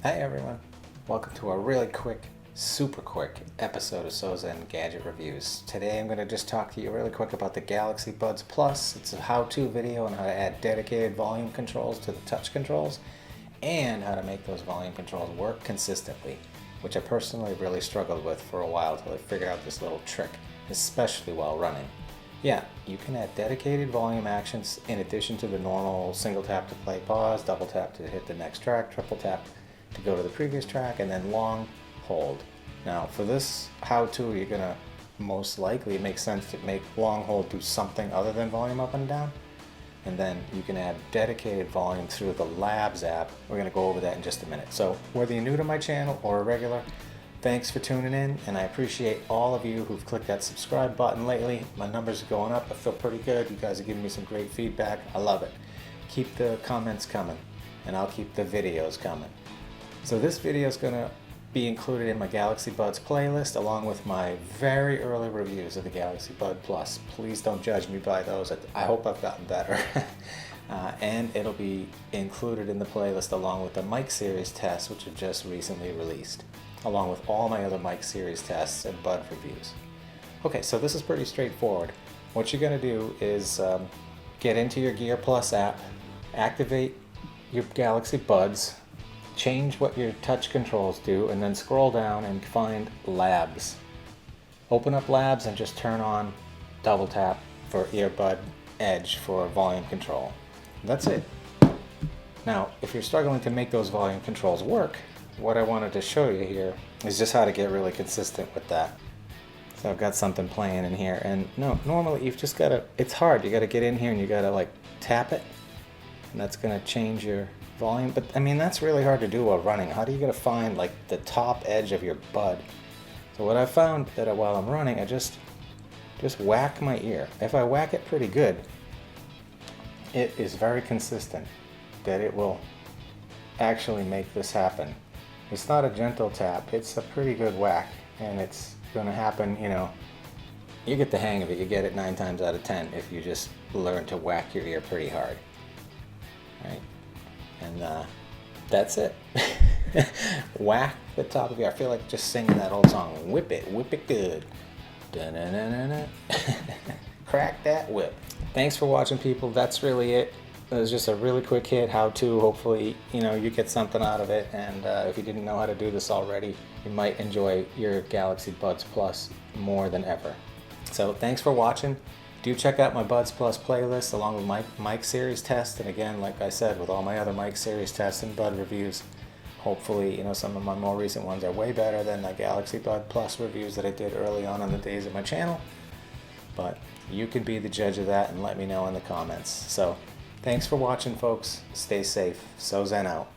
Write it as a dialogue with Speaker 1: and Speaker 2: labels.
Speaker 1: Hi everyone, welcome to a really quick, super quick episode of Sozen Gadget Reviews. Today I'm going to just talk to you really quick about the Galaxy Buds Plus. It's a how-to video on how to add dedicated volume controls to the touch controls and how to make those volume controls work consistently, which I personally really struggled with for a while until I figured out this little trick, especially while running. Yeah, you can add dedicated volume actions in addition to the normal single tap to play pause, double tap to hit the next track, triple tap to go to the previous track, and then long hold. Now for this how-to, you're gonna most likely, it makes sense to make long hold do something other than volume up and down, and then you can add dedicated volume through the Labs app. We're gonna go over that in just a minute. So whether you're new to my channel or a regular, thanks for tuning in, and I appreciate all of you who've clicked that subscribe button lately. My numbers are going up. I feel pretty good. You guys are giving me some great feedback. I love it. Keep the comments coming, and I'll keep the videos coming. So this video is going to be included in my Galaxy Buds playlist along with my very early reviews of the Galaxy Bud Plus. Please don't judge me by those. I hope I've gotten better. And it'll be included in the playlist along with the mic series tests, which have just recently released, along with all my other mic series tests and Bud reviews. Okay, so this is pretty straightforward. What you're going to do is get into your Gear Plus app, activate your Galaxy Buds, change what your touch controls do, and then scroll down and find Labs. Open up Labs and just turn on double tap for earbud edge for volume control. That's it. Now, if you're struggling to make those volume controls work, what I wanted to show you here is just how to get really consistent with that. So I've got something playing in here, and no, normally you've just gotta, it's hard, you gotta get in here and you gotta like tap it, and that's gonna change your volume. But I mean, that's really hard to do while running. How do you gotta find like the top edge of your bud? So what I found that while I'm running, I just whack my ear. If I whack it pretty good, it is very consistent that it will actually make this happen. It's not a gentle tap, it's a pretty good whack, and it's gonna happen, you know, you get the hang of it. You get it 9 times out of 10 if you just learn to whack your ear pretty hard, right? And that's it. Whack the top of your ear. I feel like just singing that old song, whip it good. Da-na-na-na-na. Crack that whip. Thanks for watching, people. That's really it. It was just a really quick hit, how-to. Hopefully, you know, you get something out of it. And if you didn't know how to do this already, you might enjoy your Galaxy Buds Plus more than ever. So thanks for watching. Do check out my Buds Plus playlist along with my mic series test. And again, like I said, with all my other mic series tests and Bud reviews, hopefully, you know, some of my more recent ones are way better than the Galaxy Bud Plus reviews that I did early on in the days of my channel. But you can be the judge of that and let me know in the comments. So thanks for watching, folks. Stay safe. Sozen out.